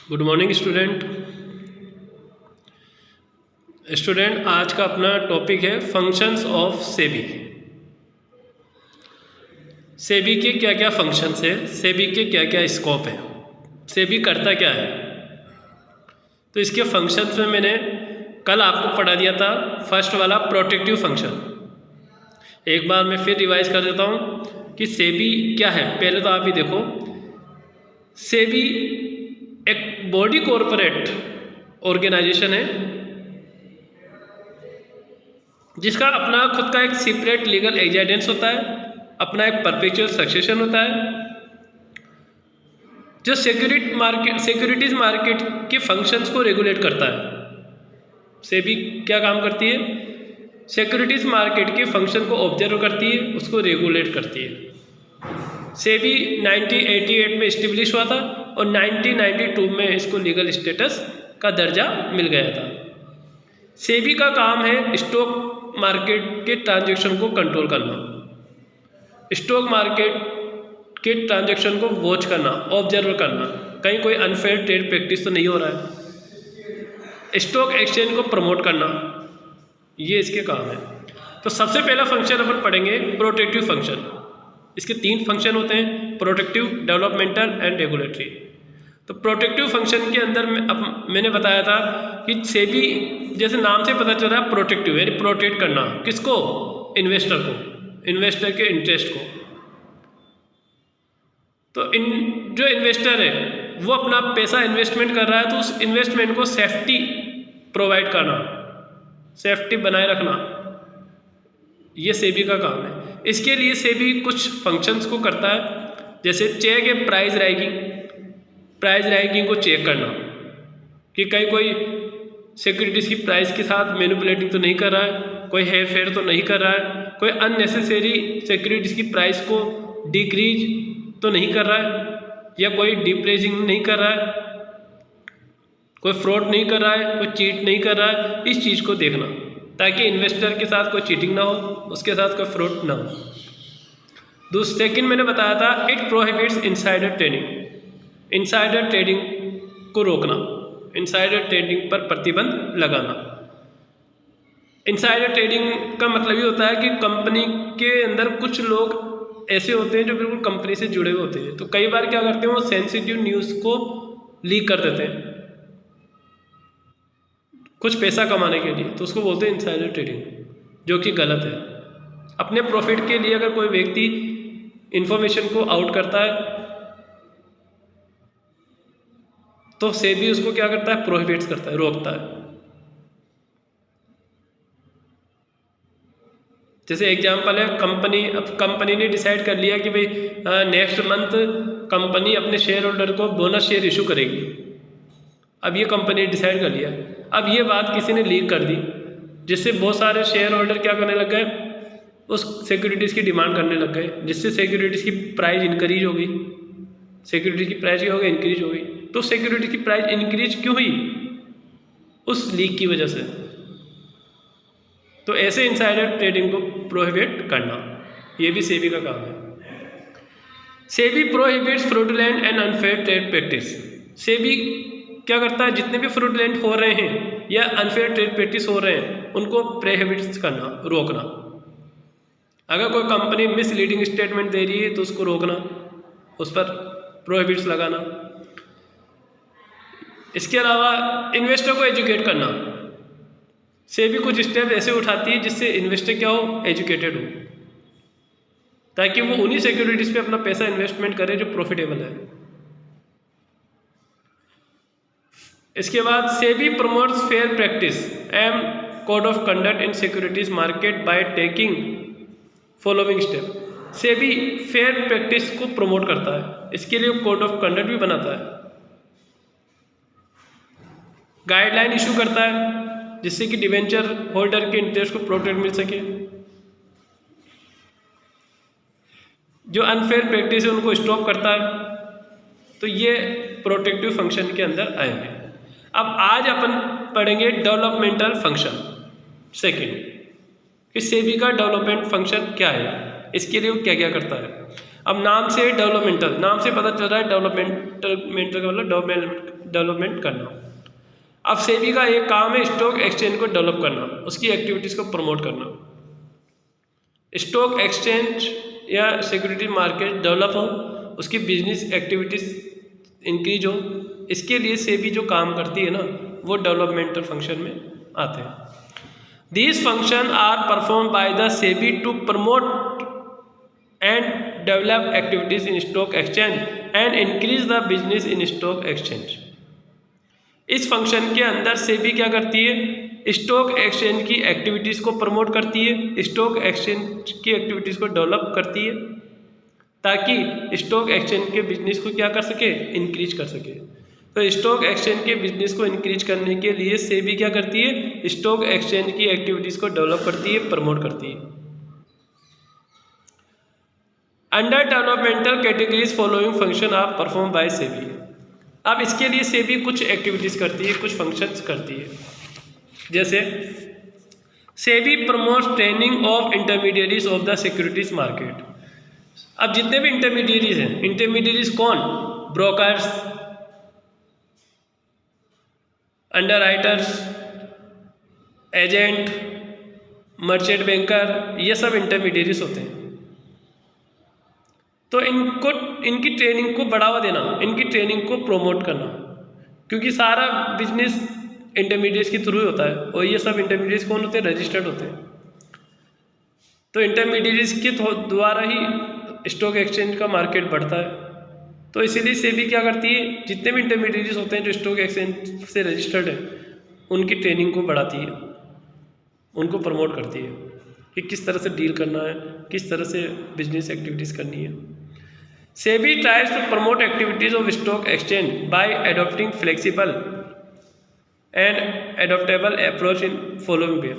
Good morning student आज का अपना टॉपिक है फंक्शंस ऑफ सेबी। सेबी के क्या क्या फंक्शंस है, सेबी के क्या क्या स्कोप है, सेबी करता क्या है। तो इसके फंक्शंस में मैंने कल आपको पढ़ा दिया था फर्स्ट वाला प्रोटेक्टिव फंक्शन। एक बार मैं फिर रिवाइज कर देता हूँ कि सेबी क्या है। पहले तो आप ही देखो, सेबी एक बॉडी कॉरपोरेट ऑर्गेनाइजेशन है जिसका अपना खुद का एक सेपरेट लीगल एजेंडेंस होता है, अपना एक परपेचुअल सक्सेशन होता है, जो सिक्योरिटीज मार्केट के फंक्शंस को रेगुलेट करता है। सेबी क्या काम करती है? सिक्योरिटीज मार्केट के फंक्शन को ऑब्जर्व करती है, उसको रेगुलेट करती है। सेबी 1988 में इस्टेब्लिश हुआ था और 1992 में इसको लीगल स्टेटस का दर्जा मिल गया था। सेबी का काम है स्टॉक मार्केट के ट्रांजैक्शन को कंट्रोल करना, स्टॉक मार्केट के ट्रांजैक्शन को वॉच करना, ऑब्जर्व करना, कहीं कोई अनफेयर ट्रेड प्रैक्टिस तो नहीं हो रहा है, स्टॉक एक्सचेंज को प्रमोट करना, ये इसके काम है। तो सबसे पहला फंक्शन अपन पढ़ेंगे प्रोटेक्टिव फंक्शन। इसके 3 फंक्शन होते हैं, प्रोटेक्टिव, डेवलपमेंटल एंड रेगुलेटरी। तो प्रोटेक्टिव फंक्शन के अंदर मैंने बताया था कि सेबी जैसे नाम से पता चल रहा है प्रोटेक्टिव, यानी प्रोटेक्ट करना किसको? इन्वेस्टर को, इन्वेस्टर के इंटरेस्ट को। तो जो इन्वेस्टर है वो अपना पैसा इन्वेस्टमेंट कर रहा है, तो उस इन्वेस्टमेंट को सेफ्टी प्रोवाइड करना, सेफ्टी बनाए रखना, ये सेबी का काम है। इसके लिए सेबी कुछ फंक्शंस को करता है, जैसे चेक ए प्राइस रैंकिंग को चेक करना कि कहीं कोई सिक्योरिटीज़ की प्राइस के साथ मैनिपुलेटिंग तो नहीं कर रहा है, कोई हेर फेर तो नहीं कर रहा है, कोई अननेसेसरी सिक्योरिटीज़ की प्राइस को डिक्रीज तो नहीं कर रहा है, या कोई डिप्रेसिंग नहीं कर रहा है, कोई फ्रॉड नहीं कर रहा है, कोई चीट नहीं कर रहा है। इस चीज़ को देखना ताकि इन्वेस्टर के साथ कोई चीटिंग ना हो, उसके साथ कोई फ्रॉड ना हो। सेकंड मैंने बताया था it prohibits insider trading, insider trading को रोकना, इनसाइडर ट्रेडिंग पर प्रतिबंध लगाना। इनसाइडर ट्रेडिंग का मतलब ये होता है कि कंपनी के अंदर कुछ लोग ऐसे होते हैं जो बिल्कुल कंपनी से जुड़े हुए होते हैं, तो कई बार क्या करते हैं वो सेंसिटिव न्यूज़ को लीक कर देते हैं कुछ पैसा कमाने के लिए, तो उसको बोलते हैं इनसाइडर ट्रेडिंग, जो कि गलत है। अपने प्रॉफिट के लिए अगर कोई व्यक्ति इंफॉर्मेशन को आउट करता है तो सेबी उसको क्या करता है? प्रोहिबिट्स करता है, रोकता है। जैसे एग्जांपल है, कंपनी ने डिसाइड कर लिया कि भाई नेक्स्ट मंथ कंपनी अपने शेयर होल्डर को बोनस शेयर इशू करेगी। अब ये कंपनी ने डिसाइड कर लिया, अब ये बात किसी ने लीक कर दी, जिससे बहुत सारे शेयर होल्डर क्या करने लग गए? उस सिक्योरिटीज़ की डिमांड करने लग गए, जिससे सिक्योरिटीज़ की प्राइस इंक्रीज हो गई। सिक्योरिटीज़ की प्राइस क्या हो गई? इंक्रीज हो गई। तो सिक्योरिटी की प्राइस इंक्रीज क्यों हुई? उस लीक की वजह से। तो ऐसे इनसाइडर ट्रेडिंग को प्रोहिबिट करना, ये भी सेबी का काम है। SEBI prohibits fraudulent and unfair trade practice. SEBI क्या करता है? जितने भी फ्रॉडुलेंट हो रहे हैं या अनफेयर ट्रेड प्रैक्टिस हो रहे हैं उनको प्रोहिबिट करना, रोकना। अगर कोई कंपनी मिसलीडिंग स्टेटमेंट दे रही है तो उसको रोकना, उस पर प्रोहिबिट्स लगाना। इसके अलावा इन्वेस्टर को एजुकेट करना। सेबी कुछ स्टेप ऐसे उठाती है जिससे इन्वेस्टर क्या हो? एजुकेटेड हो, ताकि वो उन्हीं सिक्योरिटीज़ पे अपना पैसा इन्वेस्टमेंट करे जो प्रॉफिटेबल है। इसके बाद SEBI promotes fair practice and code of conduct in securities market by taking following step. SEBI fair practice को प्रमोट करता है, इसके लिए कोड ऑफ कंडक्ट भी बनाता है, गाइडलाइन इशू करता है जिससे कि डिवेंचर होल्डर के इंटरेस्ट को प्रोटेक्ट मिल सके। जो अनफेयर प्रैक्टिस है उनको स्टॉप करता है। तो ये प्रोटेक्टिव फंक्शन के अंदर आएंगे। अब आज अपन पढ़ेंगे डेवलपमेंटल फंक्शन सेकंड, कि सेबी का डेवलपमेंट फंक्शन क्या है, इसके लिए वो क्या क्या करता है। अब नाम से डेवलपमेंटल, नाम से पता चल रहा है डेवलपमेंटल का मतलब डेवलपमेंट करना। अब सेबी का एक काम है स्टॉक एक्सचेंज को डेवलप करना, उसकी एक्टिविटीज़ को प्रमोट करना। स्टॉक एक्सचेंज या सिक्योरिटी मार्केट डेवलप हो, उसकी बिजनेस एक्टिविटीज़ इंक्रीज हो, इसके लिए सेबी जो काम करती है ना वो डेवलपमेंटल फंक्शन में आते हैं। These function are perform by the SEBI to promote and develop activities in stock exchange and increase the business in stock exchange. इस फंक्शन के अंदर सेबी क्या करती है, स्टॉक एक्सचेंज की एक्टिविटीज़ को प्रमोट करती है, स्टॉक एक्सचेंज की एक्टिविटीज़ को डेवलप करती है ताकि स्टॉक एक्सचेंज के बिजनेस को क्या कर सके, इंक्रीज कर सके। तो स्टॉक एक्सचेंज के बिजनेस को इंक्रीज करने के लिए सेबी क्या करती है, स्टॉक एक्सचेंज की एक्टिविटीज़ को डेवलप करती है, प्रमोट करती है। Under developmental categories following function are perform by SEBI. अब इसके लिए सेबी कुछ एक्टिविटीज़ करती है, कुछ फंक्शंस करती है, जैसे SEBI promotes training of intermediaries of the securities market. अब जितने भी इंटरमीडिएरीज हैं, इंटरमीडिएरीज कौन, brokers, underwriters, agent, merchant banker, ये सब इंटरमीडिएरीज होते हैं। तो इनकी ट्रेनिंग को बढ़ावा देना, इनकी ट्रेनिंग को प्रोमोट करना, क्योंकि सारा बिजनेस इंटरमीडिएट्स के थ्रू ही होता है और ये सब इंटरमीडिएट्स कौन होते हैं, रजिस्टर्ड होते हैं। तो इंटरमीडिएट्स के द्वारा ही स्टॉक एक्सचेंज का मार्केट बढ़ता है। तो इसीलिए सेबी क्या करती है, जितने भी इंटरमीडिएट्स होते हैं जो स्टॉक एक्सचेंज से रजिस्टर्ड है, उनकी ट्रेनिंग को बढ़ाती है, उनको प्रमोट करती है कि किस तरह से डील करना है, किस तरह से बिजनेस एक्टिविटीज़ करनी है। SEBI tries to promote activities of stock exchange by adopting flexible and adoptable approach in following way.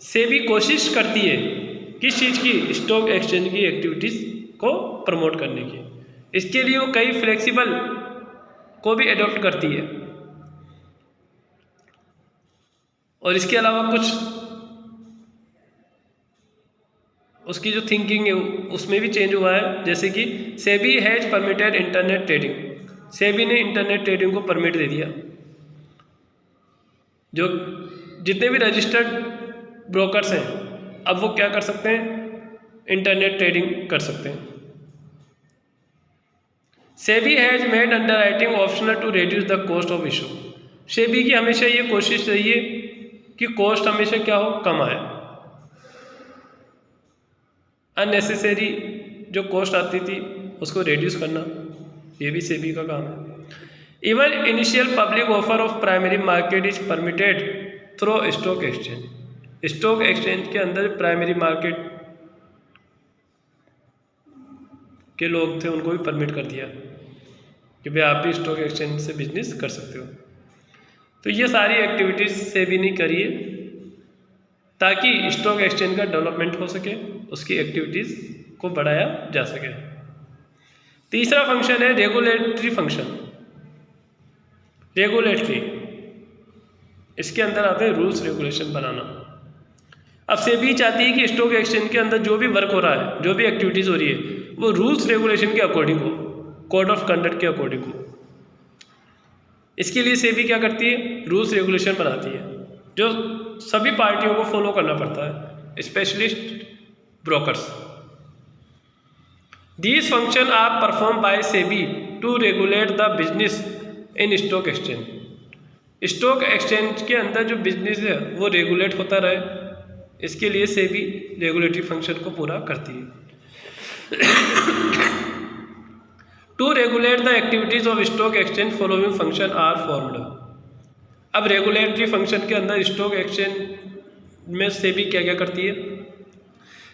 SEBI कोशिश करती है किस चीज़ की, स्टॉक एक्सचेंज की एक्टिविटीज़ को प्रमोट करने की। इसके लिए वो कई फ्लेक्सिबल को भी एडॉप्ट करती है और इसके अलावा कुछ उसकी जो थिंकिंग है उसमें भी चेंज हुआ है। जैसे कि SEBI has permitted internet trading, SEBI ने इंटरनेट ट्रेडिंग को परमिट दे दिया। जो जितने भी रजिस्टर्ड ब्रोकर्स हैं अब वो क्या कर सकते हैं, इंटरनेट ट्रेडिंग कर सकते हैं। SEBI has made underwriting optional to reduce the cost of issue. SEBI की हमेशा ये कोशिश रही है कि कॉस्ट हमेशा क्या हो, कम आए। अननेसेसरी जो कॉस्ट आती थी उसको रिड्यूस करना, ये भी सेबी का काम है। Even initial public offer of primary market is permitted through stock exchange. Stock exchange के अंदर प्राइमरी मार्केट के लोग थे उनको भी परमिट कर दिया कि भाई आप भी स्टॉक एक्सचेंज से बिजनेस कर सकते हो। तो ये सारी एक्टिविटीज़ सेबी ने करी है ताकि स्टॉक एक्सचेंज का डेवलपमेंट हो सके, उसकी एक्टिविटीज़ को बढ़ाया जा सके। तीसरा फंक्शन है रेगुलेटरी फंक्शन। रेगुलेटरी, इसके अंदर आते हैं रूल्स रेगुलेशन बनाना। अब सेबी चाहती है कि स्टॉक एक्सचेंज के अंदर जो भी वर्क हो रहा है, जो भी एक्टिविटीज़ हो रही है, वो रूल्स रेगुलेशन के अकॉर्डिंग हो, कोड ऑफ कंडक्ट के अकॉर्डिंग हो। इसके लिए सेबी क्या करती है, रूल्स रेगुलेशन बनाती है जो सभी पार्टियों को फॉलो करना पड़ता है, specialist brokers. These function are perform by SEBI to regulate the business in stock exchange. Stock exchange के अंदर जो बिजनेस है वो रेगुलेट होता रहे, इसके लिए सेबी रेगुलेटरी फंक्शन को पूरा करती है। To regulate the activities of stock exchange following function are formed. अब रेगुलेटरी फंक्शन के अंदर स्टॉक एक्सचेंज में सेबी क्या क्या करती है,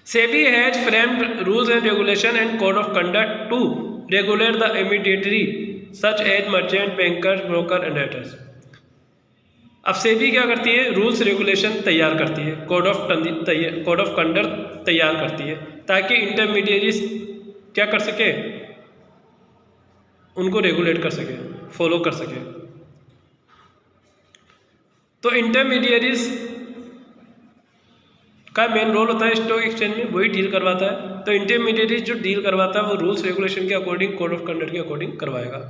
SEBI has framed rules and regulation and code of conduct to regulate the intermediatory such as merchant, bankers, broker and traders. अब SEBI क्या करती है, रूल्स रेगुलेशन तैयार करती है, कोड ऑफ कंडक्ट तैयार करती है ताकि इंटरमीडिएरीज क्या कर सके, उनको रेगुलेट कर सके, फॉलो कर सके। तो इंटरमीडिएरीज का मेन रोल होता है स्टॉक एक्सचेंज में, वही डील करवाता है। तो इंटरमीडिएट जो डील करवाता है वो रूल्स रेगुलेशन के अकॉर्डिंग, कोड ऑफ कंडक्ट के अकॉर्डिंग करवाएगा।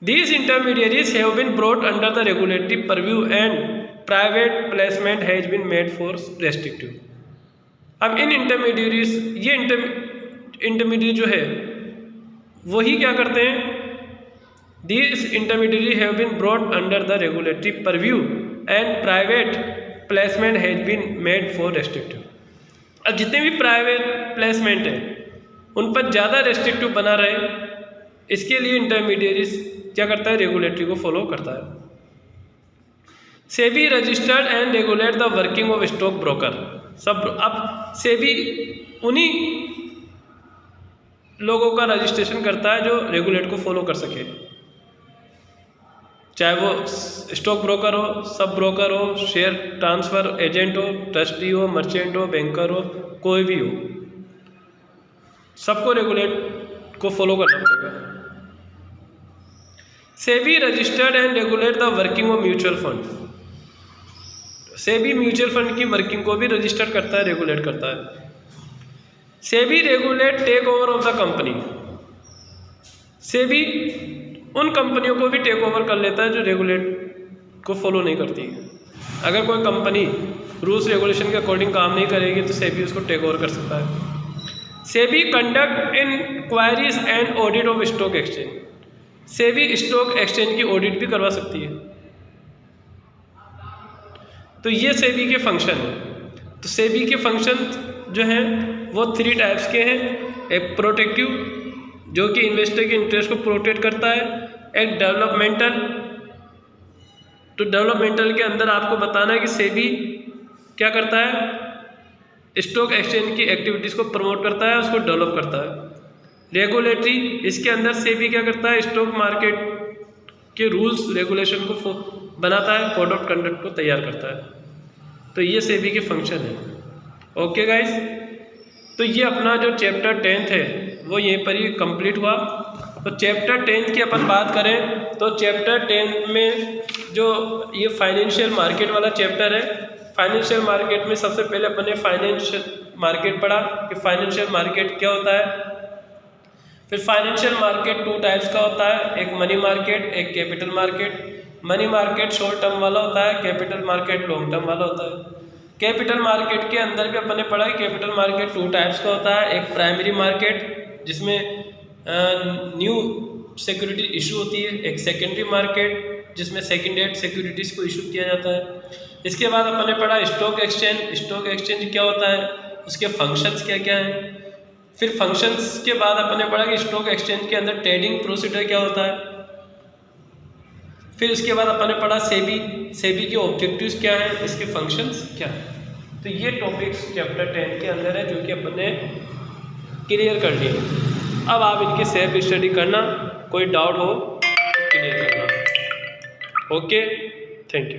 These intermediaries have been brought under the regulatory purview and private placement has been made for restrictive। अब इन इंटरमीडिएरीज, ये इंटरमीडिएट जो है वही क्या करते हैं, These intermediaries have been brought under the regulatory purview and private placement has been made for restrictive। अब जितने भी प्राइवेट प्लेसमेंट है उन पर ज़्यादा रेस्ट्रिक्टिव बना रहे, इसके लिए इंटरमीडिएरीज क्या करता है, रेगुलेटरी को फॉलो करता है। SEBI registered and regulate the working of stock broker. सब अब सेबी उन्हीं लोगों का रजिस्ट्रेशन करता है जो रेगुलेट को फॉलो कर सके, चाहे वो स्टॉक ब्रोकर हो, सब ब्रोकर हो, शेयर ट्रांसफ़र एजेंट हो, ट्रस्टी हो, मर्चेंट हो, बैंकर हो, कोई भी हो, सबको रेगुलेट को फॉलो करना पड़ेगा। SEBI registered and regulate the working of mutual fund. SEBI mutual fund की वर्किंग को भी रजिस्टर करता है, रेगुलेट करता है। SEBI regulate take over of the company. SEBI उन कंपनियों को भी टेक ओवर कर लेता है जो रेगुलेट को फॉलो नहीं करती है। अगर कोई कंपनी रूल्स रेगुलेशन के अकॉर्डिंग काम नहीं करेगी तो सेबी उसको टेक ओवर कर सकता है। SEBI conduct inquiries and audit of stock exchange. SEBI stock exchange की ऑडिट भी करवा सकती है। तो ये सेबी के फंक्शन है। तो सेबी के फंक्शन जो हैं वो 3 टाइप्स के हैं। एक प्रोटेक्टिव, जो कि इन्वेस्टर के इंटरेस्ट को प्रोटेक्ट करता है। एक डेवलपमेंटल, तो डेवलपमेंटल के अंदर आपको बताना है कि सेबी क्या करता है, स्टॉक एक्सचेंज की एक्टिविटीज़ को प्रमोट करता है, उसको डेवलप करता है। रेगुलेटरी, इसके अंदर सेबी क्या करता है, स्टॉक मार्केट के रूल्स रेगुलेशन को बनाता है, कोड ऑफ कंडक्ट को तैयार करता है। तो ये सेबी के फंक्शन है। ओके गाइस, तो ये अपना जो चैप्टर 10th है वो यहीं पर ही कंप्लीट हुआ। तो चैप्टर 10 की अपन बात करें तो चैप्टर 10 में जो ये फाइनेंशियल मार्केट वाला चैप्टर है, फाइनेंशियल मार्केट में सबसे पहले अपन ने फाइनेंशियल मार्केट पढ़ा कि फाइनेंशियल मार्केट क्या होता है। फिर फाइनेंशियल मार्केट 2 टाइप्स का होता है, एक मनी मार्केट, एक capital market. Money market short term वाला होता है, कैपिटल मार्केट लॉन्ग टर्म वाला होता है। कैपिटल मार्केट के अंदर भी अपन ने पढ़ा कि कैपिटल मार्केट 2 टाइप्स का होता है, एक प्राइमरी मार्केट जिसमें न्यू सिक्योरिटी इशू होती है, एक सेकेंडरी मार्केट जिसमें सेकेंड हैंड सिक्योरिटीज़ को इशू किया जाता है। इसके बाद अपन ने पढ़ा स्टॉक एक्सचेंज। स्टॉक एक्सचेंज क्या होता है, उसके फंक्शंस क्या क्या हैं। फिर फंक्शंस के बाद अपन ने पढ़ा कि स्टॉक एक्सचेंज के अंदर ट्रेडिंग प्रोसीजर क्या होता है। फिर उसके बाद अपन ने पढ़ा सेबी, सेबी के ऑब्जेक्टिव्स क्या हैं, इसके फंक्शंस क्या हैं। तो ये टॉपिक्स चैप्टर 10 के अंदर है जो कि अपन ने क्लियर कर लिए। अब आप इनके सेल्फ स्टडी करना, कोई डाउट हो तो क्लियर करना। Okay, thank you.